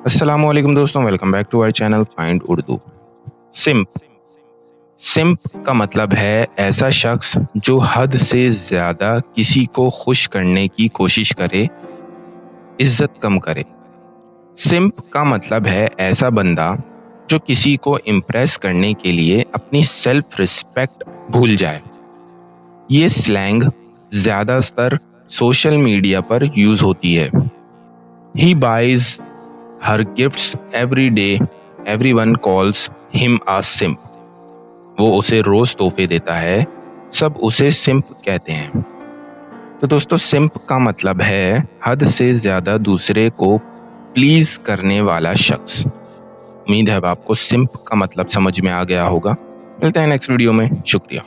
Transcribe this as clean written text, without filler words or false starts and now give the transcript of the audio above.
अस्सलामुअलैकुम दोस्तों, welcome back to our channel find Urdu. Simp simp का मतलब है ऐसा शख्स जो हद से ज़्यादा किसी को खुश करने की कोशिश करे, इज्जत कम करे। सिंप का मतलब है ऐसा बंदा जो किसी को इम्प्रेस करने के लिए अपनी सेल्फ रिस्पेक्ट भूल जाए। ये स्लैंग ज़्यादातर सोशल मीडिया पर यूज़ होती है। ही buys her gifts every day, everyone calls him a simp. वो उसे रोज तोहफे देता है, सब उसे सिंप कहते हैं। तो दोस्तों, सिंप का मतलब है हद से ज्यादा दूसरे को प्लीज करने वाला शख्स। उम्मीद है अब आपको सिंप का मतलब समझ में आ गया होगा। मिलते हैं नेक्स्ट वीडियो में। शुक्रिया।